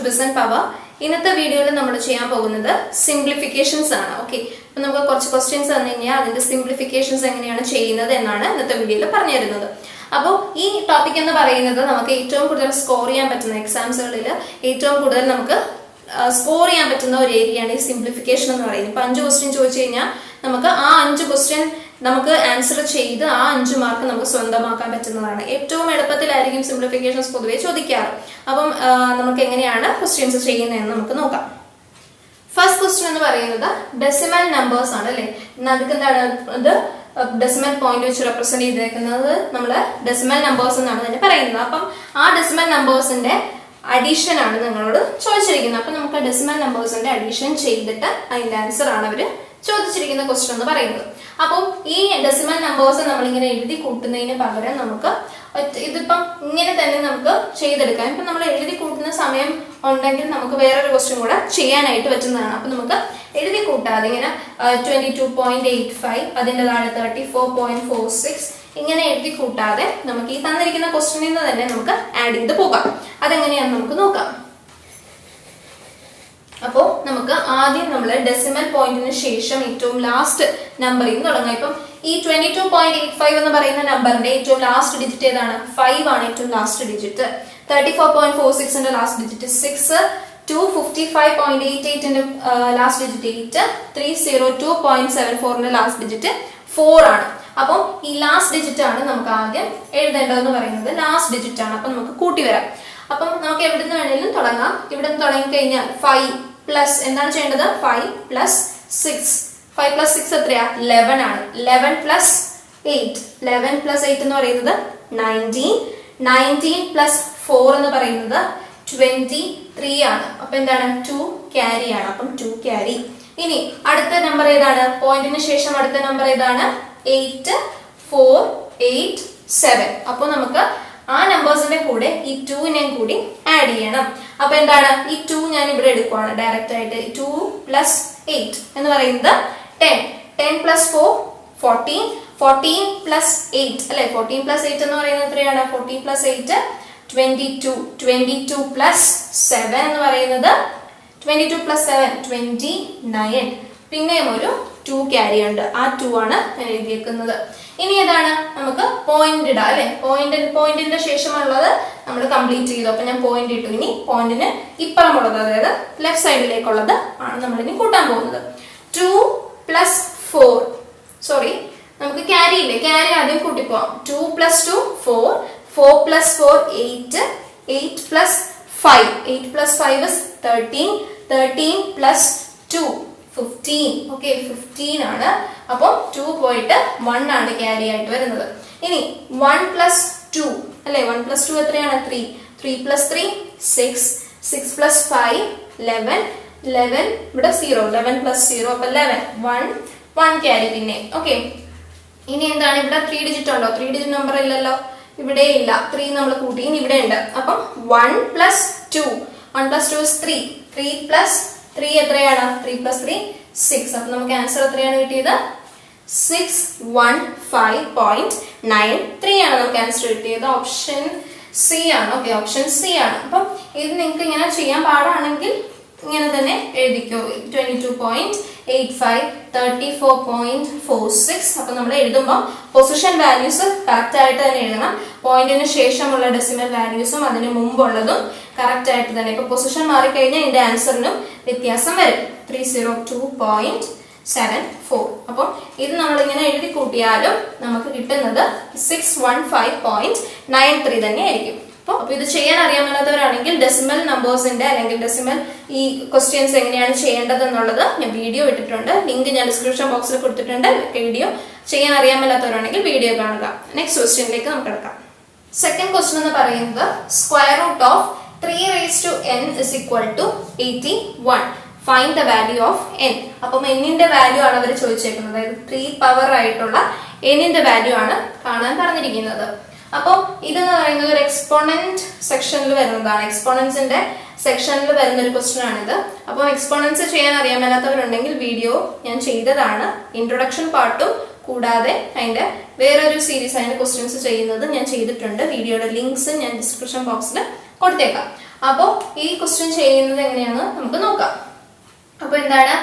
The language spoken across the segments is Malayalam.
Percent Power. ഇന്നത്തെ വീഡിയോയിൽ നമ്മൾ ചെയ്യാൻ പോകുന്നത് സിംപ്ലിഫിക്കേഷൻസ് ആണ്. ഓക്കെ, അപ്പോൾ നമുക്ക് കുറച്ച് ക്വസ്റ്റ്യൻസ് തന്നു കഴിഞ്ഞാൽ അതിന്റെ സിംപ്ലിഫിക്കേഷൻസ് എങ്ങനെയാണ് ചെയ്യുന്നത് എന്നാണ് ഇന്നത്തെ വീഡിയോയിൽ പറഞ്ഞു തരുന്നത്. അപ്പോൾ ഈ ടോപ്പിക് എന്ന് പറയുന്നത് നമുക്ക് ഏറ്റവും കൂടുതൽ സ്കോർ ചെയ്യാൻ പറ്റുന്ന എക്സാംസുകളിൽ ഏറ്റവും കൂടുതൽ നമുക്ക് സ്കോർ ചെയ്യാൻ പറ്റുന്ന ഒരു ഏരിയയാണ് ഈ സിംപ്ലിഫിക്കേഷൻ എന്ന് പറയുന്നത്. ഇപ്പൊ 5 ക്വസ്റ്റ്യൻ ചോദിച്ചു കഴിഞ്ഞാൽ നമുക്ക് ആ 5 ക്വസ്റ്റ്യൻ നമുക്ക് ആൻസർ ചെയ്ത് ആ 5 മാർക്ക് നമുക്ക് സ്വന്തമാക്കാൻ പറ്റുന്നതാണ്. ഏറ്റവും എളുപ്പത്തിലായിരിക്കും സിംപ്ലിഫിക്കേഷൻസ് പൊതുവെ ചോദിക്കാറ്. അപ്പം നമുക്ക് എങ്ങനെയാണ് ക്വസ്റ്റ്യൻസ് ചെയ്യുന്നതെന്ന് നമുക്ക് നോക്കാം. ഫസ്റ്റ് ക്വസ്റ്റ്യൻ എന്ന് പറയുന്നത് ഡെസിമൽ നമ്പേഴ്സ് ആണ് അല്ലെ. അതിക്ക് എന്താണ് ഇത് ഡെസിമൽ പോയിന്റ് വെച്ച് റെപ്രസെന്റ് ചെയ്തേക്കുന്നത് നമ്മള് ഡെസിമൽ നമ്പേഴ്സ് എന്നാണ് തന്നെ പറയുന്നത്. അപ്പം ആ ഡെസിമൽ നമ്പേഴ്സിന്റെ അഡീഷൻ ആണ് നിങ്ങളോട് ചോദിച്ചിരിക്കുന്നത്. അപ്പൊ നമുക്ക് ഡെസിമൽ നമ്പേഴ്സിന്റെ അഡീഷൻ ചെയ്തിട്ട് അതിന്റെ ആൻസർ ആണ് അവര് ചോദിച്ചിരിക്കുന്ന ക്വസ്റ്റ്യൻ എന്ന് പറയുന്നത്. അപ്പം ഈ ഡെസിമൽ നമ്പേഴ്സ് നമ്മളിങ്ങനെ എഴുതി കൂട്ടുന്നതിന് പകരം നമുക്ക് ഇതിപ്പം ഇങ്ങനെ തന്നെ നമുക്ക് ചെയ്തെടുക്കാം. ഇപ്പൊ നമ്മൾ എഴുതി കൂട്ടുന്ന സമയം ഉണ്ടെങ്കിൽ നമുക്ക് വേറൊരു ക്വസ്റ്റ്യൻ കൂടെ ചെയ്യാനായിട്ട് പറ്റുന്നതാണ്. അപ്പൊ നമുക്ക് എഴുതി കൂട്ടാതെ ഇങ്ങനെ 22.85 അതിന്റെ താഴെ 34.46 ഇങ്ങനെ എഴുതി കൂട്ടാതെ നമുക്ക് ഈ തന്നിരിക്കുന്ന ക്വസ്റ്റ്യനിൽ നിന്ന് തന്നെ നമുക്ക് ആഡ് ചെയ്ത് പോകാം. അതെങ്ങനെയാണെന്ന് നമുക്ക് നോക്കാം. അപ്പോൾ നമുക്ക് ആദ്യം നമ്മൾ ഡെസിമൽ പോയിന്റിന് ശേഷം ഏറ്റവും ലാസ്റ്റ് നമ്പറിൽ നിന്ന് തുടങ്ങാം. ഇപ്പം ഈ 22.85 എന്ന് പറയുന്ന നമ്പറിന്റെ ഏറ്റവും ലാസ്റ്റ് ഡിജിറ്റ് ഏതാണ്? 5 ആണ് ഏറ്റവും ലാസ്റ്റ് ഡിജിറ്റ്. 34.46ന്റെ ലാസ്റ്റ് ഡിജിറ്റ് 6, 255.88ന്റെ ലാസ്റ്റ് ഡിജിറ്റ് 8, 302.74ന്റെ ലാസ്റ്റ് ഡിജിറ്റ് 4 ആണ്. അപ്പം ഈ ലാസ്റ്റ് ഡിജിറ്റ് ആണ് നമുക്ക് ആദ്യം എഴുതേണ്ടതെന്ന് പറയുന്നത്. ലാസ്റ്റ് ഡിജിറ്റ് ആണ്. അപ്പൊ നമുക്ക് കൂട്ടി വരാം. അപ്പം നമുക്ക് എവിടെ നിന്ന് വേണേലും തുടങ്ങാം. ഇവിടെ നിന്ന് തുടങ്ങി കഴിഞ്ഞാൽ 5 പ്ലസ് എന്താണ് ചെയ്യേണ്ടത്? 5 പ്ലസ് 6. 5 പ്ലസ് 6 എത്രയാ? 11 ആണ്. 11 പ്ലസ് 8. 11 പ്ലസ് 8 എന്ന് പറയുന്നത് 19. 19 പ്ലസ് 4 എന്ന് പറയുന്നത് 23 ആണ്. അപ്പൊ എന്താണ്? 2 ക്യാരി ആണ്. അപ്പം 2 ക്യാരി. ഇനി അടുത്ത നമ്പർ ഏതാണ്? പോയിന്റിന് ശേഷം അടുത്ത നമ്പർ ഏതാണ്? 8, 4, 8, 7. അപ്പൊ നമുക്ക് ആ നമ്പേഴ്സിന്റെ കൂടെ ഈ 2നെയും കൂടി ആഡ് ചെയ്യണം. അപ്പൊ എന്താണ്? ഈ 2 ഞാൻ ഇവിടെ എടുക്കുവാണ് ഡയറക്റ്റ് ആയിട്ട്. 2 പ്ലസ് 8 എന്ന് പറയുന്നത് 10. 10 പ്ലസ് 4 14. 14 പ്ലസ് 8 അല്ലെ. 14 പ്ലസ് 8 എന്ന് പറയുന്നത് എത്രയാണ്? 14 പ്ലസ് 8 22. 22 പ്ലസ് 7 എന്ന് പറയുന്നത് 22 പ്ലസ് 7 29. പിന്നെയും ഒരു 2 ക്യാരി ഉണ്ട്. ആ 2 ആണ് ഞാൻ എഴുതിയേക്കുന്നത്. ഇനി ഏതാണ്? നമുക്ക് പോയിന്റ് ഇടാം അല്ലെ. പോയിന്റിന്റെ ശേഷമുള്ളത് നമ്മൾ കംപ്ലീറ്റ് ചെയ്തു. അപ്പൊ ഞാൻ പോയിന്റ് ഇട്ടു. ഇനി പോയിന്റിന് ഇപ്പുറമുള്ളത് അതായത് ലെഫ്റ്റ് സൈഡിലേക്കുള്ളത് ആണ് നമ്മൾ ഇനി കൂട്ടാൻ പോകുന്നത്. 2 പ്ലസ് 4 സോറി നമുക്ക് ക്യാരി ഇല്ലേ. ക്യാരി ആദ്യം കൂട്ടിപ്പോവാം. 2 plus 2 4. 4 plus 4 8. 8 plus 5. 8 plus 5 is 13. 13 plus 2 15. Okay 15 ആണ്. അപ്പം 2 പോയിട്ട് 1 ആണ് ക്യാരി ആയിട്ട് വരുന്നത്. ഇനി 1 പ്ലസ് 2 അല്ലെ. 1 പ്ലസ് 2 എത്രയാണ്? 3. 3 പ്ലസ് 3 6. 6 പ്ലസ് 5 11. 11 ഇവിടെ 0. 11 പ്ലസ് 0 അപ്പൊ 11. 1 ക്യാരി പിന്നെ. ഓക്കെ ഇനി എന്താണ്? ഇവിടെ 3 ഡിജിറ്റ് ഉണ്ടോ? 3 ഡിജിറ്റ് നമ്പർ ഇല്ലല്ലോ. ഇവിടെ ഇല്ല. 3 നമ്മൾ കൂട്ടി. ഇനി ഇവിടെ ഉണ്ട്. അപ്പം 1 പ്ലസ് 2. 1 plus 2 is 3. 3 പ്ലസ് 3 എത്രയാണ്? 3 പ്ലസ് 3 6. അപ്പൊ നമുക്ക് ആൻസർ എത്രയാണ് കിട്ടിയത്? 615.93 ആണ് നമുക്ക് ആൻസർ കിട്ടിയത്. ഓപ്ഷൻ സി ആണ്. ഓക്കെ ഓപ്ഷൻ സി ആണ്. അപ്പം ഇത് നിങ്ങൾക്ക് ഇങ്ങനെ ചെയ്യാൻ പാടാണെങ്കിൽ ഇങ്ങനെ തന്നെ എഴുതിക്കോ. 22.85 34.46. അപ്പൊ നമ്മൾ എഴുതുമ്പോൾ പൊസിഷൻ വാല്യൂസ് കറക്റ്റ് ആയിട്ട് തന്നെ എഴുതണം. പോയിന്റിന് ശേഷമുള്ള ഡെസിമൽ വാല്യൂസും അതിന് മുമ്പുള്ളതും കറക്റ്റ് ആയിട്ട് തന്നെ. ഇപ്പൊ പൊസിഷൻ മാറിക്കഴിഞ്ഞാൽ ഇതിന്റെ ആൻസറിനും വ്യത്യാസം വരും. 302.74. അപ്പം ഇത് നമ്മളിങ്ങനെ എഴുതി കൂട്ടിയാലും നമുക്ക് കിട്ടുന്നത് 615.93 തന്നെ ആയിരിക്കും. അപ്പൊ ഇത് ചെയ്യാൻ അറിയാമെന്നവരാണെങ്കിൽ ഡെസിമൽ നമ്പേഴ്സിന്റെ അല്ലെങ്കിൽ ഡെസിമൽ ഈ ക്വസ്റ്റ്യൻസ് എങ്ങനെയാണ് ചെയ്യേണ്ടത് എന്നുള്ളത് ഞാൻ വീഡിയോ ഇട്ടിട്ടുണ്ട്. ലിങ്ക് ഞാൻ ഡിസ്ക്രിപ്ഷൻ ബോക്സിൽ കൊടുത്തിട്ടുണ്ട്. വീഡിയോ ചെയ്യാൻ അറിയാമെന്നവരാണെങ്കിൽ വീഡിയോ കാണുക. നെക്സ്റ്റ് ക്വസ്റ്റ്യനിലേക്ക് നമുക്ക് കിടക്കാം. സെക്കൻഡ് ക്വസ്റ്റ്യൻ എന്ന് പറയുന്നത് square root of 3 raised to n is equal to 81. Find the value of n. അപ്പം എന്നിന്റെ വാല്യൂ ആണ് അവർ ചോദിച്ചേക്കുന്നത്. അതായത് 3 പവർ ആയിട്ടുള്ള എന്നിന്റെ വാല്യൂ ആണ് കാണാൻ പറഞ്ഞിരിക്കുന്നത്. അപ്പോൾ ഇതെന്ന് പറയുന്നത് ഒരു എക്സ്പോണന്റ് സെക്ഷനിൽ വരുന്നതാണ്. എക്സ്പോണൻസിന്റെ സെക്ഷനിൽ വരുന്ന ഒരു ക്വസ്റ്റ്യൻ ആണിത്. അപ്പോൾ എക്സ്പോണൻസ് ചെയ്യാൻ അറിയാമല്ലാത്തവരുണ്ടെങ്കിൽ വീഡിയോ ഞാൻ ചെയ്തതാണ്. ഇൻട്രൊഡക്ഷൻ പാർട്ടും കൂടാതെ അതിന്റെ വേറൊരു സീരീസ് അതിന്റെ ക്വസ്റ്റ്യൻസ് ചെയ്യുന്നത് ഞാൻ ചെയ്തിട്ടുണ്ട്. വീഡിയോയുടെ ലിങ്ക്സ് ഞാൻ ഡിസ്ക്രിപ്ഷൻ ബോക്സിൽ കൊടുത്തേക്കാം. അപ്പോൾ ഈ ക്വസ്റ്റ്യൻ ചെയ്യുന്നത് എങ്ങനെയാണെന്ന് നമുക്ക് നോക്കാം. അപ്പൊ എന്താണ്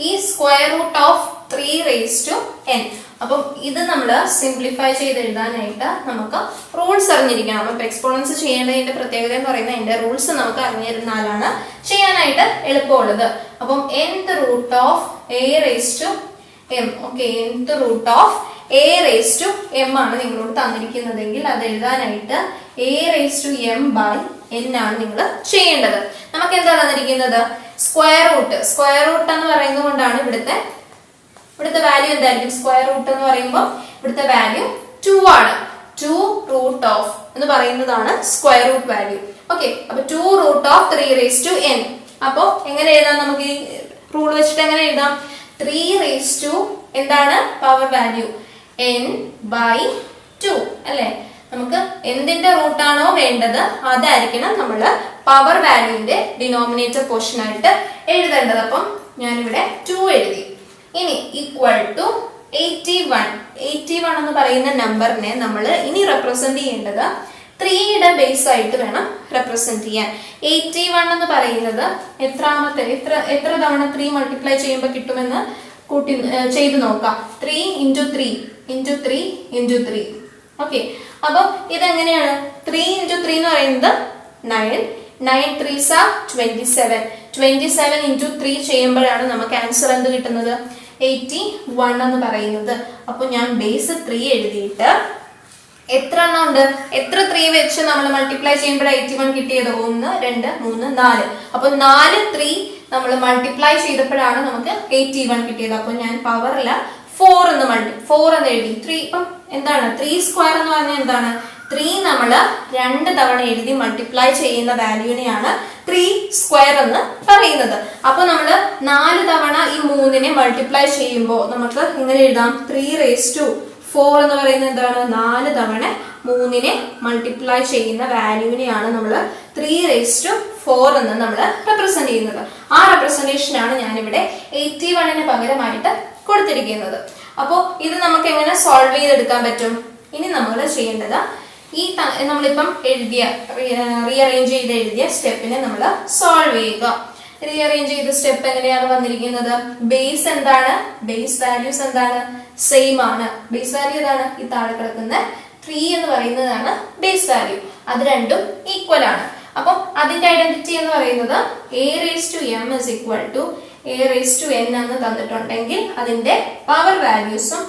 ഈ square root of 3 raised to n. അപ്പം ഇത് നമ്മൾ സിംപ്ലിഫൈ ചെയ്ത് എഴുതാനായിട്ട് നമുക്ക് റൂൾസ് അറിഞ്ഞിരിക്കണം. അപ്പൊ എക്സ്പോണൻസ് ചെയ്യേണ്ടതിന്റെ പ്രത്യേകത എന്ന് പറയുന്നത് അതിന്റെ റൂൾസ് നമുക്ക് അറിഞ്ഞിരുന്നാലാണ് ചെയ്യാനായിട്ട് എളുപ്പമുള്ളത്. അപ്പം nth root of a raised to m. Okay, nth root of a raised to m ആണ് നിങ്ങളോട് തന്നിരിക്കുന്നതെങ്കിൽ അത് എഴുതാനായിട്ട് a raised to m by n ആണ് നിങ്ങൾ ചെയ്യേണ്ടത്. നമുക്ക് എന്താ തന്നിരിക്കുന്നത്? Square root. സ്ക്വയർ റൂട്ട് എന്ന് പറയുന്നത് കൊണ്ടാണ് ഇവിടുത്തെ വാല്യൂ എന്തായിരിക്കും? സ്ക്വയർ റൂട്ട് എന്ന് പറയുമ്പോൾ ഇവിടുത്തെ വാല്യൂ 2 ആണ്. 2 root of എന്ന് പറയുന്നതാണ് സ്ക്വയർ റൂട്ട് വാല്യൂ. ഓക്കെ, അപ്പൊ 2 root of 3 raised to n. അപ്പൊ എങ്ങനെ എഴുതാം? നമുക്ക് ഈ റൂൾ വെച്ചിട്ട് എങ്ങനെ എഴുതാം? 3 raised to എന്താണ് പവർ വാല്യൂ? n by 2 അല്ലെ? നമുക്ക് എന്തിന്റെ റൂട്ടാണോ വേണ്ടത് അതായിരിക്കണം നമ്മൾ പവർ വാല്യൂവിന്റെ ഡിനോമിനേറ്റർ പോർഷൻ ആയിട്ട് എഴുതേണ്ടത്. അപ്പം ഞാനിവിടെ 2 എഴുതി. ഇനി ഈക്വൽ ടു 81. 81 എന്ന് പറയുന്ന നമ്പറിനെ നമ്മൾ ഇനി റെപ്രസെന്റ് ചെയ്യേണ്ടത് 3യുടെ ബേസ് ആയിട്ട് വേണം റെപ്രസെന്റ് ചെയ്യാൻ. 81 എന്ന് പറയുന്നത് എത്ര തവണ 3 മൾട്ടിപ്ലൈ ചെയ്യുമ്പോൾ കിട്ടുമെന്ന് കൂട്ടി ചെയ്ത് നോക്കാം. 3 into 3 into 3 into 3. ഓക്കെ, അപ്പൊ ഇതെങ്ങനെയാണ്? 3 into 3 എന്ന് പറയുന്നത് 9. 9 3s are 27. 27 into 3 ചെയ്യുമ്പോഴാണ് നമുക്ക് ആൻസർ എന്ത് കിട്ടുന്നത്? 81 എന്ന് പറയുന്നത്. അപ്പൊ ഞാൻ ബേസ് 3 എഴുതിയിട്ട് എത്ര എണ്ണം ഉണ്ട്? എത്ര 3 വെച്ച് നമ്മൾ മൾട്ടിപ്ലൈ ചെയ്യുമ്പോഴാണ് 81 കിട്ടിയത്? 1 2 3 4. അപ്പൊ 4 3 നമ്മൾ മൾട്ടിപ്ലൈ ചെയ്തപ്പോഴാണ് നമുക്ക് 81 കിട്ടിയത്. അപ്പൊ ഞാൻ പവറില്ല 4 എന്ന് എഴുതി. 3 ഇപ്പം എന്താണ് 3 സ്ക്വയർ എന്ന് പറഞ്ഞാൽ എന്താണ്? 3 നമ്മൾ 2 തവണ എഴുതി മൾട്ടിപ്ലൈ ചെയ്യുന്ന വാല്യൂവിനെയാണ് 3 സ്ക്വയർ എന്ന് പറയുന്നത്. അപ്പൊ നമ്മൾ 4 തവണ ഈ 3നെ മൾട്ടിപ്ലൈ ചെയ്യുമ്പോൾ നമുക്ക് ഇങ്ങനെ എഴുതാം. 3 raised to 4 എന്ന് പറയുന്നത് എന്താണ്? 4 തവണ 3നെ മൾട്ടിപ്ലൈ ചെയ്യുന്ന വാല്യൂവിനെയാണ് നമ്മൾ 3 raised to 4 എന്ന് നമ്മൾ റെപ്രസെന്റ് ചെയ്യുന്നത്. ആ റെപ്രസെന്റേഷൻ ആണ് ഞാനിവിടെ 81ന് പകരമായിട്ട് കൊടുത്തിരിക്കുന്നത്. അപ്പോൾ ഇത് നമുക്ക് എങ്ങനെ സോൾവ് ചെയ്തെടുക്കാൻ പറ്റും? ഇനി നമ്മൾ ചെയ്യേണ്ടത് ഈ നമ്മളിപ്പം റീഅറേഞ്ച് ചെയ്ത് എഴുതിയ സ്റ്റെപ്പിനെ നമ്മൾ സോൾവ് ചെയ്യുക. റീഅറേഞ്ച് ചെയ്ത സ്റ്റെപ്പ് എങ്ങനെയാണ് വന്നിരിക്കുന്നത്? ബേസ് എന്താണ്? ബേസ് വാല്യൂസ് എന്താണ്? സെയിം ആണ്. ബേസ് വാല്യൂ ഏതാണ്? ഈ താഴെ കിടക്കുന്ന 3 എന്ന് പറയുന്നതാണ് ബേസ് വാല്യൂ. അത് രണ്ടും ഈക്വൽ ആണ്. അപ്പം അതിന്റെ ഐഡന്റിറ്റി എന്ന് പറയുന്നത് a raised to m is equal to a raised to n എന്ന് തന്നിട്ടുണ്ടെങ്കിൽ അതിന്റെ പവർ വാല്യൂസും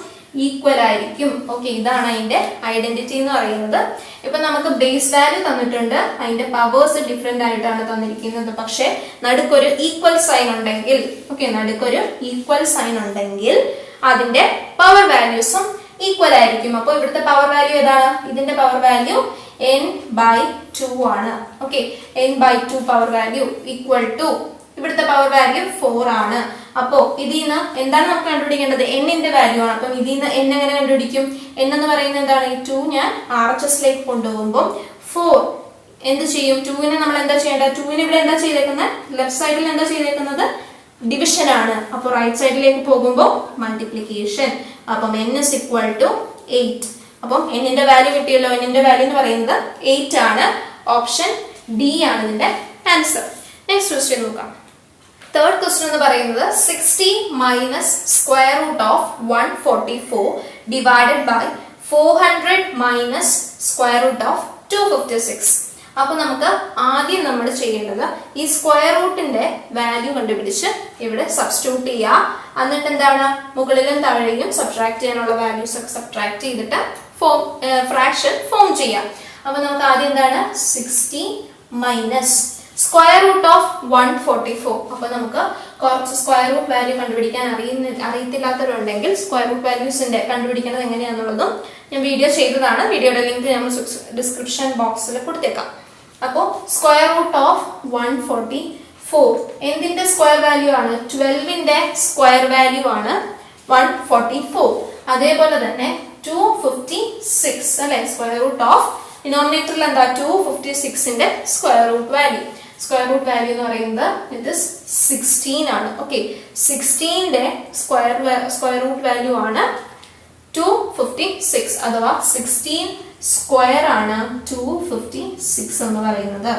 ഈക്വൽ ആയിരിക്കും. ഓക്കെ, ഇതാണ് അതിന്റെ ഐഡന്റിറ്റി എന്ന് പറയുന്നത്. ഇപ്പൊ നമുക്ക് ബേസ് വാല്യൂ തന്നിട്ടുണ്ട്, അതിന്റെ പവേഴ്സ് ഡിഫറെന്റ് ആയിട്ടാണ് തന്നിരിക്കുന്നത്. പക്ഷെ നടുക്കൊരു ഈക്വൽ സൈൻ ഉണ്ടെങ്കിൽ, അതിന്റെ പവർ വാല്യൂസും ഈക്വൽ ആയിരിക്കും. അപ്പൊ ഇവിടുത്തെ പവർ വാല്യൂ ഏതാണ്? ഇതിന്റെ പവർ വാല്യൂ n by 2 ആണ്. ഓക്കെ, n by 2 power value equal to ഇവിടുത്തെ പവർ വാല്യൂ 4 ആണ്. അപ്പോ ഇതിന്ന് എന്താണ് നമുക്ക് കണ്ടുപിടിക്കേണ്ടത്? n-ന്റെ വാല്യൂ ആണ്. അപ്പം ഇതിന്ന് n എങ്ങനെ കണ്ടുപിടിക്കും? n എന്ന് പറയുന്നത് എന്താണ്? ഈ 2 ഞാൻ RHSലേക്ക് കൊണ്ടുപോകുമ്പോൾ 4 എന്ത് ചെയ്യും? 2നെ നമ്മൾ എന്താ ചെയ്യേണ്ടത്? 2നെ ഇവിടെ എന്താ ചെയ്തേക്കുന്നത്? ലെഫ്റ്റ് സൈഡിൽ എന്താ ചെയ്തേക്കുന്നത്? ഡിവിഷൻ ആണ്. അപ്പോൾ റൈറ്റ് സൈഡിലേക്ക് പോകുമ്പോൾ മൾട്ടിപ്ലിക്കേഷൻ. അപ്പം n is equal to 8. അപ്പം n-ന്റെ വാല്യൂ കിട്ടിയല്ലോ. n-ന്റെ വാല്യൂ എന്ന് പറയുന്നത് 8 ആണ്. ഓപ്ഷൻ ഡി ആണ് ഇതിന്റെ ആൻസർ. നെക്സ്റ്റ് ക്വസ്റ്റ്യൻ നോക്കാം. തേർഡ് ക്വസ്റ്റ്യൻ എന്ന് പറയുന്നത് 60 minus square root of 144 divided by 400 minus square root of 256. അപ്പൊ നമുക്ക് ആദ്യം നമ്മൾ ചെയ്യേണ്ടത് ഈ സ്ക്വയർ റൂട്ടിന്റെ വാല്യൂ കണ്ടുപിടിച്ച് ഇവിടെ സബ്സ്റ്റിറ്റ്യൂട്ട് ചെയ്യുക. എന്നിട്ട് എന്താണ്? മുകളിലും താഴെയും സബ്ട്രാക്ട് ചെയ്യാനുള്ള വാല്യൂസ് ഒക്കെ സബ്ട്രാക്ട് ചെയ്തിട്ട് ഫ്രാക്ഷൻ ഫോം ചെയ്യാം. അപ്പൊ നമുക്ക് ആദ്യം എന്താണ്? 60 മൈനസ് സ്ക്വയർ റൂട്ട് ഓഫ് 144. അപ്പൊ നമുക്ക് കുറച്ച് സ്ക്വയർ റൂട്ട് വാല്യൂ കണ്ടുപിടിക്കാൻ അറിയത്തില്ലാത്തവരുണ്ടെങ്കിൽ സ്ക്വയർ റൂട്ട് വാല്യൂസിന്റെ കണ്ടുപിടിക്കുന്നത് എങ്ങനെയാണെന്നുള്ളതും ഞാൻ വീഡിയോ ചെയ്തതാണ്. വീഡിയോയുടെ ലിങ്ക് നമ്മൾ ഡിസ്ക്രിപ്ഷൻ ബോക്സിൽ കൊടുത്തേക്കാം. അപ്പോൾ സ്ക്വയർ റൂട്ട് ഓഫ് 144 എന്തിന്റെ സ്ക്വയർ വാല്യൂ ആണ്? 12ന്റെ സ്ക്വയർ വാല്യൂ ആണ് 144. അതേപോലെ തന്നെ 256 അല്ലെ? സ്ക്വയർ റൂട്ട് ഓഫ് ഡിനോമിനേറ്ററിൽ എന്താ? 256ന്റെ square root value. Square root value എന്ന് പറയുന്നത് ഇത് 16 ആണ്. ഓക്കെ, 16ന്റെ സ്ക്വയർ റൂട്ട് വാല്യൂ ആണ് 256 അഥവാ 16 സ്ക്വയർ ആണ് 256 എന്ന് പറയുന്നത്.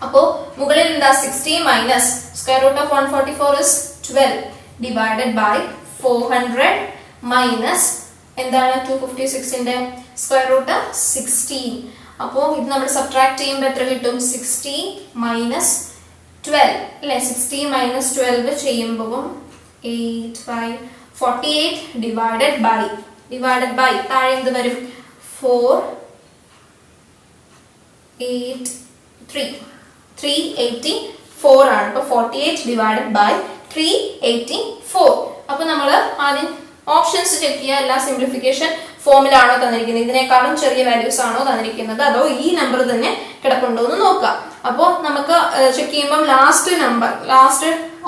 അപ്പോൾ മുകളിൽ എന്താ 60 minus square root of 144 is 12 divided by 400 minus എന്താണ് 256ന്റെ സ്ക്വയർ റൂട്ട് 16. അപ്പോൾ ഇത് നമ്മൾ സബ്ട്രാക്ട് ചെയ്യുമ്പോൾ എത്ര കിട്ടും? 60 മൈനസ് 12 അല്ലേ? 60 മൈനസ് 12 ചെയ്യുമ്പോൾ 48 ഡിവൈഡഡ് ബൈ താഴെ എന്ത് വരും? 384 ആണ്. അപ്പൊ 48 ഡിവൈഡഡ് ബൈ 384. അപ്പൊ നമ്മൾ ആദ്യം ഓപ്ഷൻസ് ചെക്ക് ചെയ്യുക. എല്ലാ സിംപ്ലിഫിക്കേഷൻ ഫോമിലാണോ തന്നിരിക്കുന്നത്, ഇതിനേക്കാളും ചെറിയ വാല്യൂസ് ആണോ തന്നിരിക്കുന്നത്, അതോ ഈ നമ്പർ തന്നെ കിടപ്പുണ്ടോ എന്ന് നോക്കുക. അപ്പോൾ നമുക്ക് ചെക്ക് ചെയ്യുമ്പോൾ ലാസ്റ്റ്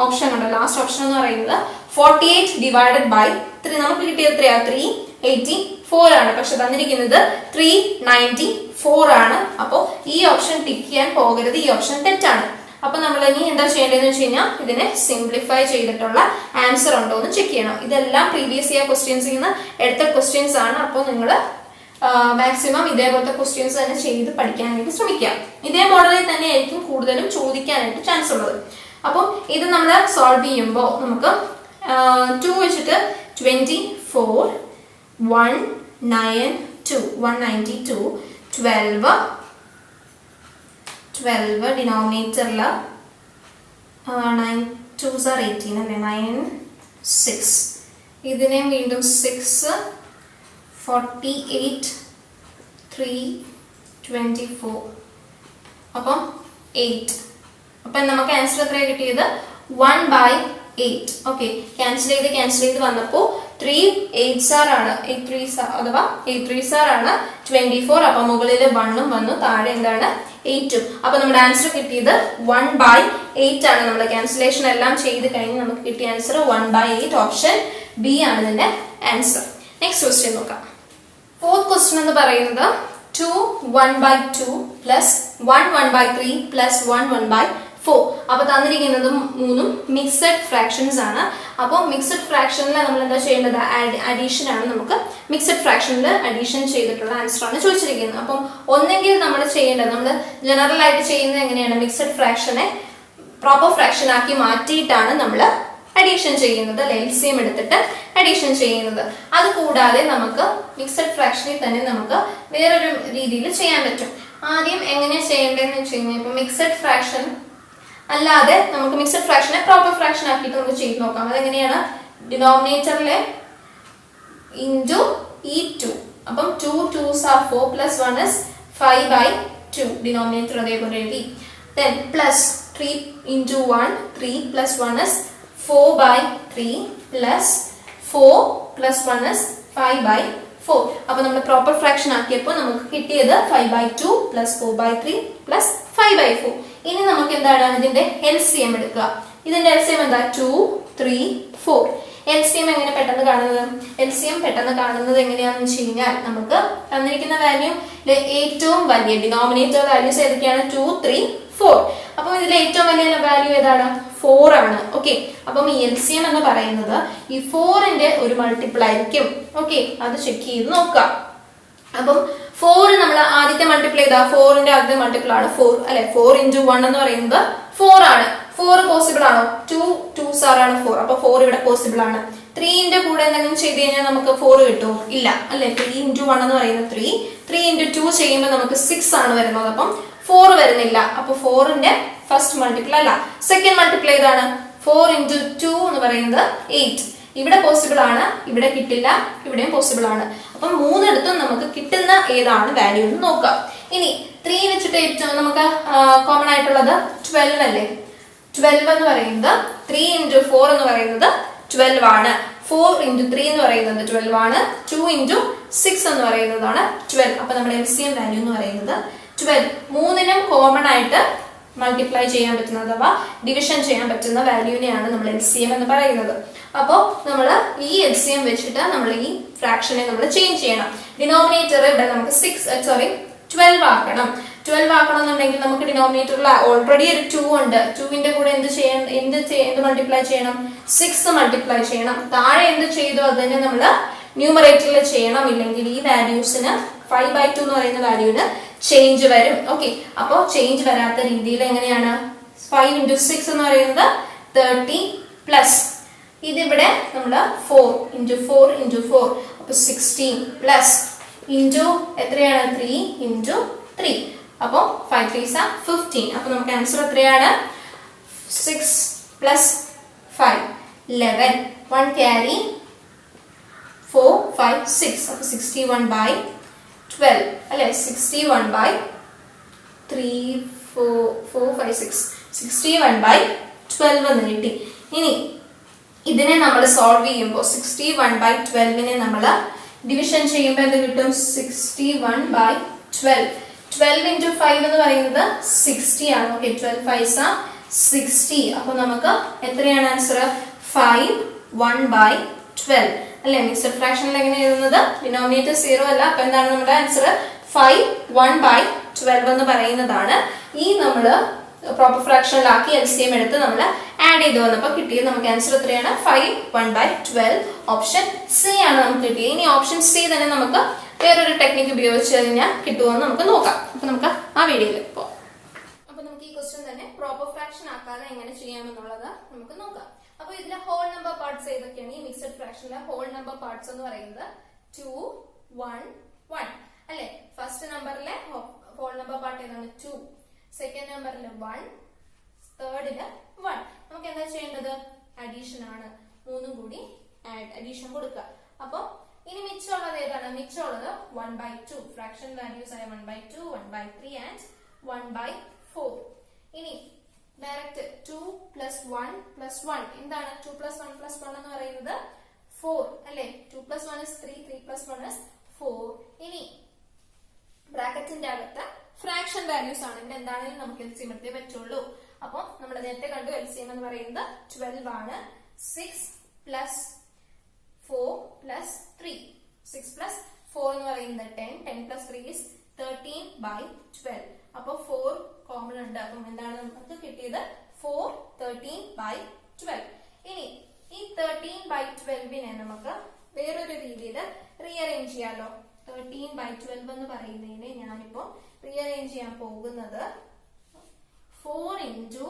ഓപ്ഷൻ ഉണ്ട്. ലാസ്റ്റ് ഓപ്ഷൻ എന്ന് പറയുന്നത് 48 ഡിവൈഡഡ് ബൈ 3. നമുക്ക് കിട്ടിയത് എത്രയാ? 384 ആണ്. പക്ഷെ തന്നിരിക്കുന്നത് 394 ആണ്. അപ്പോൾ ഈ ഓപ്ഷൻ ടിക്ക് ചെയ്യാൻ പോകരുത്, ഈ ഓപ്ഷൻ തെറ്റാണ്. അപ്പൊ നമ്മൾ ഇനി എന്താ ചെയ്യേണ്ടതെന്ന് വെച്ച് കഴിഞ്ഞാൽ ഇതിനെ സിംപ്ലിഫൈ ചെയ്തിട്ടുള്ള ആൻസർ ഉണ്ടോ എന്ന് ചെക്ക് ചെയ്യണം. ഇതെല്ലാം പ്രീവിയസ് ഇയർ ക്വസ്റ്റ്യൻസിൽ നിന്ന് എടുത്ത ക്വസ്റ്റ്യൻസ് ആണ്. അപ്പോൾ നിങ്ങൾ മാക്സിമം ഇതേപോലത്തെ ക്വസ്റ്റ്യൻസ് തന്നെ ചെയ്ത് പഠിക്കാനായിട്ട് ശ്രമിക്കുക. ഇതേ മോഡലിൽ തന്നെ ആയിരിക്കും കൂടുതലും ചോദിക്കാനായിട്ട് ചാൻസ് ഉള്ളത്. അപ്പം ഇത് നമ്മൾ സോൾവ് ചെയ്യുമ്പോൾ നമുക്ക് 2 വെച്ചിട്ട് 24 192 12 ഡിനോമിനേറ്ററിൽ 9 2s are 18 അല്ലേ? 9 6 ഇതിനെ വീണ്ടും 6 48 3 24 അപ്പം 8. അപ്പം നമുക്ക് ആൻസർ എത്രയാണ് കിട്ടിയത്? 1/8. ഓക്കെ, ക്യാൻസൽ ചെയ്ത് വന്നപ്പോൾ 3 8s ആണ്, 8 3s അഥവാ 8 3s ആണ് 24. അപ്പൊ മുകളിൽ 1ഉം വന്നു, താഴെ എന്താണ് 8ഉം. അപ്പൊ നമ്മുടെ ആൻസർ കിട്ടിയത് 1/8 ആണ്. നമ്മൾ ക്യാൻസലേഷൻ എല്ലാം ചെയ്ത് കഴിഞ്ഞ് നമുക്ക് കിട്ടിയ ആൻസർ 1/8. ഓപ്ഷൻ ബി ആണ് ഇതിന്റെ ആൻസർ. നെക്സ്റ്റ് ക്വസ്റ്റ്യൻ നോക്കാം. ഫോർത്ത് ക്വസ്റ്റ്യൻ എന്ന് പറയുന്നത് 2 1/2 പ്ലസ് 1 1/3 പ്ലസ് 1 1/4. അപ്പൊ തന്നിരിക്കുന്നത് മൂന്നും മിക്സഡ് ഫ്രാക്ഷൻസ് ആണ്. അപ്പോൾ മിക്സഡ് ഫ്രാക്ഷനിൽ നമ്മൾ എന്താ ചെയ്യേണ്ടത്? അഡീഷൻ ആണ്. നമുക്ക് മിക്സഡ് ഫ്രാക്ഷനിൽ അഡീഷൻ ചെയ്തിട്ടുള്ള ആൻസർ ആണ് ചോദിച്ചിരിക്കുന്നത്. അപ്പം ഒന്നെങ്കിൽ നമ്മൾ ചെയ്യേണ്ടത്, നമ്മൾ ജനറൽ ആയിട്ട് ചെയ്യുന്നത് എങ്ങനെയാണ്? മിക്സഡ് ഫ്രാക്ഷനെ പ്രോപ്പർ ഫ്രാക്ഷൻ ആക്കി മാറ്റിയിട്ടാണ് നമ്മൾ അഡീഷൻ ചെയ്യുന്നത്, LCM എടുത്തിട്ട് അഡീഷൻ ചെയ്യുന്നത്. അത് കൂടാതെ നമുക്ക് മിക്സഡ് ഫ്രാക്ഷനിൽ തന്നെ നമുക്ക് വേറൊരു രീതിയിൽ ചെയ്യാൻ പറ്റും. ആദ്യം എങ്ങനെ ചെയ്യേണ്ടതെന്ന് വെച്ച് കഴിഞ്ഞാൽ, ഇപ്പൊ മിക്സഡ് ഫ്രാക്ഷൻ അല്ലാതെ നമുക്ക് മിക്സഡ് ഫ്രാക്ഷനെ പ്രോപ്പർ ഫ്രാക്ഷൻ ആക്കിയിട്ട് നമുക്ക് ചെയ്ത് നോക്കാം. അതെങ്ങനെയാണ്? ഡിനോമിനേറ്ററിലെ ഇൻറ്റു ഈ 2. അപ്പം 2 2s are 4 plus 1 is 5/2. Denominator അതേപോലെ എഴുതി. Then plus 3 into 1 3 plus 1 is 4/3 plus 4 plus 1 is 5/4. അപ്പൊ നമ്മൾ പ്രോപ്പർ ഫ്രാക്ഷൻ ആക്കിയപ്പോൾ നമുക്ക് കിട്ടിയത് 5/2 plus 4/3 plus 5/4. ഇനി നമുക്ക് എന്താണ് ഇതിന്റെ LCM എടുക്കുക. ഇതിന്റെ LCM എന്താ? 2 3 4. LCM എങ്ങനെ പെട്ടെന്ന് കാണുന്നത്? LCM പെട്ടെന്ന് കാണുന്നത് എങ്ങനെയാണെന്ന് വെച്ച് കഴിഞ്ഞാൽ, നമുക്ക് തന്നിരിക്കുന്ന വാല്യൂ ഏറ്റവും വലിയ ഡിനോമിനേറ്റർ വാല്യൂസ് ഏതൊക്കെയാണ്? 2 3 4. അപ്പം ഇതിലെ ഏറ്റവും വലിയ വാല്യൂ ഏതാണ്? 4 ആണ്. ഓക്കെ, അപ്പം ഈ LCM എന്ന് പറയുന്നത് ഈ 4ന്റെ ഒരു മൾട്ടിപ്പിൾ ആയിരിക്കും. ഓക്കെ, അത് ചെക്ക് ചെയ്ത് നോക്കാം. അപ്പം 4 നമ്മൾ ആദ്യത്തെ മൾട്ടിപ്പിൾ ചെയ്താ 4ന്റെ ആദ്യത്തെ മൾട്ടിപ്പിൾ ആണ് 4 അല്ലെ? 4 into 1 എന്ന് പറയുന്നത് 4 ആണ്. 4 പോസിബിൾ ആണോ? 2 2s ആണ് 4. അപ്പൊ 4 ഇവിടെ പോസിബിൾ ആണ്. 3ന്റെ കൂടെ എന്തെങ്കിലും ചെയ്ത് കഴിഞ്ഞാൽ നമുക്ക് 4 കിട്ടുമോ? ഇല്ല അല്ലെ? 3 into 1 എന്ന് പറയുന്നത് 3 3 into 2 ചെയ്യുമ്പോൾ നമുക്ക് 6 ആണ് വരുന്നത്. അപ്പം 4 വരുന്നില്ല. അപ്പൊ 4ന്റെ ഫസ്റ്റ് മൾട്ടിപ്പിൾ അല്ല. സെക്കൻഡ് മൾട്ടിപ്പിൾ ഏതാണ്? 4 into 2 എന്ന് പറയുന്നത് 8. ഇവിടെ പോസിബിൾ ആണ്, ഇവിടെ കിട്ടില്ല, ഇവിടെയും പോസിബിൾ ആണ്. അപ്പം മൂന്നിടത്തും നമുക്ക് കിട്ടുന്ന ഏതാണ് വാല്യൂ എന്ന് നോക്കാം. ഇനി 3 വെച്ചിട്ട് ഏറ്റവും നമുക്ക് കോമൺ ആയിട്ടുള്ളത് 12 അല്ലേ? 12 എന്ന് പറയുന്നത് 3 into 4 എന്ന് പറയുന്നത് 12 ആണ്. 4 into 3 എന്ന് പറയുന്നത് 12 ആണ്. 2 into 6 എന്ന് പറയുന്നതാണ് 12. അപ്പൊ നമ്മുടെ LCM വാല്യൂ എന്ന് പറയുന്നത് 12. മൂന്നിനും കോമൺ ആയിട്ട് മൾട്ടിപ്ലൈ ചെയ്യാൻ പറ്റുന്ന അഥവാ ഡിവിഷൻ ചെയ്യാൻ പറ്റുന്ന വാല്യൂവിനെയാണ് നമ്മൾ LCM എന്ന് പറയുന്നത്. അപ്പോൾ നമ്മൾ ഈ LCM വെച്ചിട്ട് നമ്മൾ ഈ ഫ്രാക്ഷനെ നമ്മൾ ചേഞ്ച് ചെയ്യണം. ഡിനോമിനേറ്റർ ഇവിടെ നമുക്ക് 12 ആക്കണം. 12 ആക്കണമെന്നുണ്ടെങ്കിൽ നമുക്ക് ഡിനോമിനേറ്ററിൽ ഓൾറെഡി ഒരു 2 ഉണ്ട്. 2ന്റെ കൂടെ എന്ത് മൾട്ടിപ്ലൈ ചെയ്യണം? 6 മൾട്ടിപ്ലൈ ചെയ്യണം. താഴെ എന്ത് ചെയ്തോ അത് തന്നെ നമ്മൾ ന്യൂമറേറ്ററിൽ ചെയ്യണം. ഇല്ലെങ്കിൽ ഈ വാല്യൂസിന് 5/2 എന്ന് പറയുന്ന വാല്യൂന് ചേഞ്ച് വരും. ഓക്കെ, അപ്പോ ചേഞ്ച് വരാത്ത രീതിയിൽ എങ്ങനെയാണ് 5 into 6 എന്ന് പറയുന്നത് 30 പ്ലസ് ഇതിവിടെ നമ്മള് 4 into 4 into 4 അപ്പൊ 16 പ്ലസ് ഇൻറ്റു എത്രയാണ് 3 into 3 അപ്പൊ 5 3s are 15. അപ്പൊ നമുക്ക് ആൻസർ എത്രയാണ് 6 plus 5 11 1 carry 4 5 6 അപ്പൊ 61/12 അല്ലെ 61/3 4 4 5 6 61/12 എന്ന് കിട്ടി. ഇനി ഇതിനെ നമ്മൾ സോൾവ് ചെയ്യുമ്പോൾ 61/12 നമ്മൾ ഡിവിഷൻ ചെയ്യുമ്പോൾ എന്ത് കിട്ടും 61/12 12 into 5 എന്ന് പറയുന്നത് 60 ആണ്. Okay 12 5s are 60. അപ്പൊ നമുക്ക് എത്രയാണ് ആൻസർ 5 1/12 അല്ലെ. മിക്സഡ് ഫ്രാക്ഷനിൽ എങ്ങനെ എഴുതുന്നത് ഡിനോമിനേറ്റർ 0 അല്ല. അപ്പൊ എന്താണ് നമ്മുടെ ആൻസർ 5 1/12 എന്ന് പറയുന്നതാണ്. ഈ നമ്മള് പ്രോപ്പർ ഫ്രാക്ഷനിലാക്കി LCM എടുത്ത് നമ്മൾ ആഡ് ചെയ്ത് വന്നപ്പോൾ കിട്ടിയത് നമുക്ക് ആൻസർ എത്രയാണ് 5 1/12. ഓപ്ഷൻ സി ആണ് നമുക്ക് കിട്ടിയത്. ഇനി ഓപ്ഷൻ സി തന്നെ നമുക്ക് വേറൊരു ടെക്നിക്ക് ഉപയോഗിച്ച് കഴിഞ്ഞാൽ കിട്ടുമെന്ന് നമുക്ക് നോക്കാം. അപ്പൊ നമുക്ക് ആ വീഡിയോയിൽ പോകാം. അപ്പൊ നമുക്ക് ഈ ക്വസ്റ്റ്യൻ തന്നെ പ്രോപ്പർ ഫ്രാക്ഷൻ ആക്കാതെ എങ്ങനെ ചെയ്യാമെന്നുള്ളത് നമുക്ക് നോക്കാം. അപ്പൊ ഇതിലെ ഹോൾ നമ്പർ പാർട്സ് ഏതൊക്കെയാണ്? ഈ മിക്സഡ് ഫ്രാക്ഷനിലെ ഹോൾ നമ്പർ പാർട്സ് എന്ന് പറയുന്നത് 2 1 1 അല്ലെ. ഫസ്റ്റ് നമ്പറിലെ ഹോൾ നമ്പർ പാർട്ട് ഏതാണ് 2, സെക്കൻഡ് നമ്പറിൽ 1, തേർഡില് 1. നമുക്ക് എന്താ ചെയ്യേണ്ടത് അഡീഷൻ ആണ്. മൂന്നും കൂടി അഡീഷൻ കൊടുക്കുക. അപ്പൊ ഇനി മിച്ചമുള്ളത് ഏതാണ്? മിച്ചമുള്ളത് 1/2 ഫ്രാക്ഷൻ വാല്യൂസ് ആയ 1/2 1/3 ആൻഡ് 1/4. ഇനി ഡയറക്റ്റ് 2 + 1 + 1 എന്താണ് 2 + 1 + 1 എന്ന് പറയുന്നത് 4 അല്ലെ. 2 + 1 is 3 3 + 1 is 4. ഇനി ബ്രാക്കറ്റിന്റെ അകത്ത് ഫ്രാക്ഷൻ വാല്യൂസ് ആണ്. ഇവിടെ എന്താണെങ്കിലും നമുക്ക് LCM എടുത്തേ പറ്റുള്ളൂ. അപ്പൊ നമ്മൾ നേരത്തെ കണ്ടു LCM എന്ന് പറയുന്നത് 12 ആണ്. 6 + 4 + 3 6 + 4 എന്ന് പറയുന്നത് 10 10 + 3 is 13/12. അപ്പൊ 4 കോമൺ ഉണ്ട്. അപ്പം എന്താണ് നമുക്ക് കിട്ടിയത് 4 13/12. ഇനി ഈ 13/12നെ നമുക്ക് വേറൊരു രീതിയിൽ റീഅറേഞ്ച് ചെയ്യാലോ. 13/12 എന്ന് പറയുന്നതിനെ ഞാനിപ്പോ റീഅറേഞ്ച് ചെയ്യാൻ പോകുന്നത് 4 into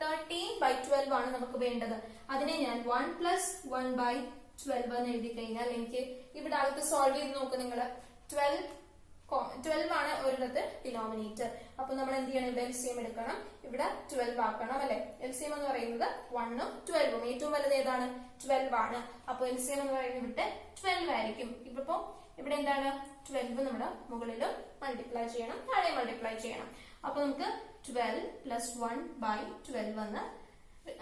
13/12 ആണ് നമുക്ക് വേണ്ടത്. അതിനെ ഞാൻ 1 + 1/12 എന്ന് എഴുതി കഴിഞ്ഞാൽ എനിക്ക് ഇവിടെ അകത്ത് സോൾവ് ചെയ്ത് നോക്ക് നിങ്ങൾ. 12 ആണ് ഒരിടത്ത് ഡിനോമിനേറ്റർ. അപ്പൊ നമ്മൾ എന്ത് ചെയ്യണം? ഇവിടെ LCM എടുക്കണം. ഇവിടെ 12 ആക്കണം അല്ലെ. LCM എന്ന് പറയുന്നത് 1ഉം 12ഉം. ഏറ്റവും വലുത് ഏതാണ് 12 ആണ്. അപ്പൊ LCM എന്ന് പറയുന്നത് ഇവിടെ 12 ആയിരിക്കും. ഇപ്പൊ ഇവിടെ എന്താണ് 12 നമ്മുടെ മുകളിലും മൾട്ടിപ്ലൈ ചെയ്യണം, താഴെ മൾട്ടിപ്ലൈ ചെയ്യണം. അപ്പൊ നമുക്ക് 12 + 1/12 എന്ന്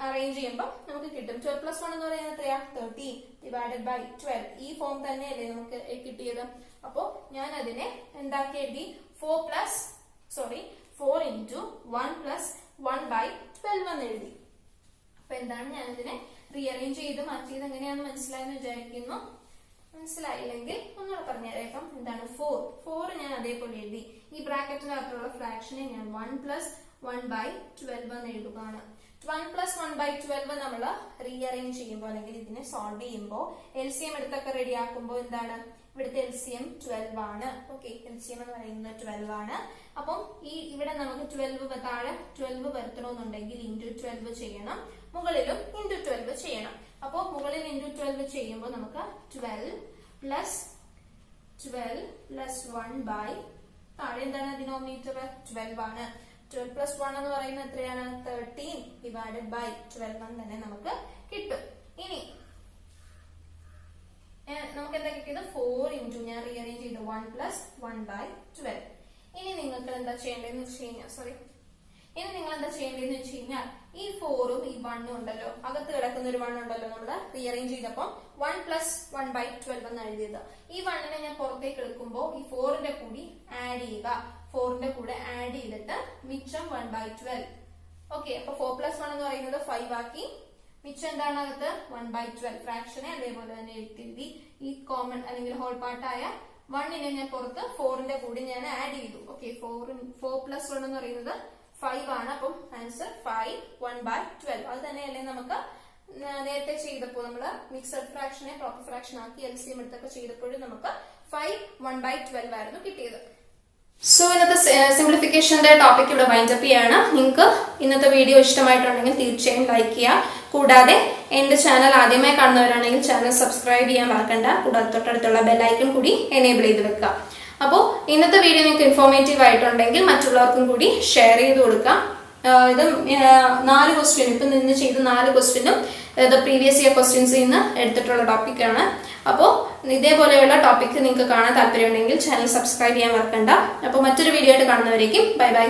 അറേഞ്ച് ചെയ്യുമ്പോൾ നമുക്ക് കിട്ടും. 12 + 1 എന്ന് പറയുന്നത് എത്രയാ 13/12. ഈ ഫോം തന്നെയല്ലേ നമുക്ക് കിട്ടിയത്. അപ്പോ ഞാൻ അതിനെ എന്താക്കി എഴുതി 4 into 1 + 1/12 എന്ന് എഴുതി. അപ്പൊ എന്താണ് ഞാൻ ഇതിനെ റീഅറേഞ്ച് ചെയ്ത് മാറ്റിയത് എങ്ങനെയാണെന്ന് മനസ്സിലായെന്ന് വിചാരിക്കുന്നു. മനസ്സിലായില്ലെങ്കിൽ ഒന്നുകൂടെ പറഞ്ഞേക്കാം. എന്താണ് 4 ഞാൻ അതേപോലെ എഴുതി. ഈ ബ്രാക്കറ്റിനകത്തുള്ള ഫ്രാക്ഷനെ ഞാൻ 1 + 1/12 എന്ന് എഴുതുകയാണ്. 1 + 1/12 നമ്മൾ റീഅറേഞ്ച് ചെയ്യുമ്പോൾ അല്ലെങ്കിൽ ഇതിനെ സോൾവ് ചെയ്യുമ്പോൾ LCM എടുത്തൊക്കെ റെഡി ആക്കുമ്പോൾ എന്താണ് ഇവിടുത്തെ LCM 12 ആണ്. ഓക്കെ LCM എന്ന് പറയുന്നത് 12 ആണ്. അപ്പം ഈ ഇവിടെ നമുക്ക് 12 താഴെ 12 വരുത്തണമെന്നുണ്ടെങ്കിൽ into 12 ചെയ്യണം, മുകളിലും into 12 ചെയ്യണം. അപ്പൊ മുകളിൽ into 12 ചെയ്യുമ്പോൾ നമുക്ക് 12 + 1 താഴെ എന്താണ് ഡിനോമിനേറ്റർ 12 ആണ്. 12 + 1 എന്ന് പറയുന്നത് എത്രയാണ് 13/12 തന്നെ നമുക്ക് കിട്ടും. ഇനി നമുക്ക് എന്താ കിട്ടിയത് 4 into ഞാൻ റീഅറേഞ്ച് ചെയ്ത് 1 + 1/12. ഇനി നിങ്ങൾക്ക് എന്താ ചെയ്യേണ്ടതെന്ന് വെച്ച് കഴിഞ്ഞാൽ ഈ 4ഉം ഈ 1ഉം ഉണ്ടല്ലോ, അകത്ത് കിടക്കുന്ന ഒരു 1 ഉണ്ടല്ലോ, നമ്മള് റീഅറേഞ്ച് ചെയ്തപ്പോൾ 1 + 1/12 എന്ന് എഴുതിയത്. ഈ 1നെ ഞാൻ പുറത്തേക്ക് എടുക്കുമ്പോൾ ഈ 4ന്റെ കൂടി ആഡ് ചെയ്യുക. 4ന്റെ കൂടെ ആഡ് ചെയ്തിട്ട് മിച്ചം 1/12. ഓക്കെ അപ്പൊ 4 + 1 എന്ന് പറയുന്നത് 5 ആക്കി. മിച്ചം എന്താണ് അകത്ത് 1/12. ഫ്രാക്ഷനെ അതേപോലെ തന്നെ എഴുതി. ഈ കോമൺ അല്ലെങ്കിൽ ഹോൾ പാർട്ടായ 1നെ ഞാൻ പുറത്ത് 4ന്റെ കൂടി ഞാൻ ആഡ് ചെയ്തു. ഓക്കെ 4 + 1 എന്ന് പറയുന്നത് 5 ആണ്. അപ്പം ആൻസർ 5 1/12. അത് തന്നെയല്ലേ നമുക്ക് നേരത്തെ ചെയ്തപ്പോൾ നമ്മള് മിക്സഡ് ഫ്രാക്ഷനെ പ്രോപ്പർ ഫ്രാക്ഷൻ ആക്കി LCM എടുത്തൊക്കെ ചെയ്തപ്പോഴും നമുക്ക് 5 1/12 ആയിരുന്നു കിട്ടിയത്. സോ ഇന്നത്തെ സിംപ്ലിഫിക്കേഷന്റെ ടോപ്പിക് ഇവിടെ വൈൻഡപ്പ് ചെയ്യാണ്. നിങ്ങൾക്ക് ഇന്നത്തെ വീഡിയോ ഇഷ്ടമായിട്ടുണ്ടെങ്കിൽ തീർച്ചയായും ലൈക്ക് ചെയ്യുക. കൂടാതെ എന്റെ ചാനൽ ആദ്യമായി കാണുന്നവരാണെങ്കിൽ ചാനൽ സബ്സ്ക്രൈബ് ചെയ്യാൻ മറക്കണ്ട. കൂടാതെ തൊട്ടടുത്തുള്ള ബെല്ലൈക്കൺ കൂടി എനേബിൾ ചെയ്ത് വെക്കുക. അപ്പോൾ ഇന്നത്തെ വീഡിയോ നിങ്ങൾക്ക് ഇൻഫോർമേറ്റീവ് ആയിട്ടുണ്ടെങ്കിൽ മറ്റുള്ളവർക്കും കൂടി ഷെയർ ചെയ്ത് കൊടുക്കാം. ഇത് 4 ക്വസ്റ്റ്യൻ ഇപ്പം നിന്ന് ചെയ്ത 4 ക്വസ്റ്റ്യനും ഇത് പ്രീവിയസ് ഇയർ ക്വസ്റ്റ്യൻസിൽ നിന്ന് എടുത്തിട്ടുള്ള ടോപ്പിക്കാണ്. അപ്പോൾ ഇതേപോലെയുള്ള ടോപ്പിക്ക് നിങ്ങൾക്ക് കാണാൻ താല്പര്യമുണ്ടെങ്കിൽ ചാനൽ സബ്സ്ക്രൈബ് ചെയ്യാൻ മറക്കണ്ട. അപ്പോൾ മറ്റൊരു വീഡിയോ ആയിട്ട് കാണുന്നവരേക്കും ബൈ ബൈ.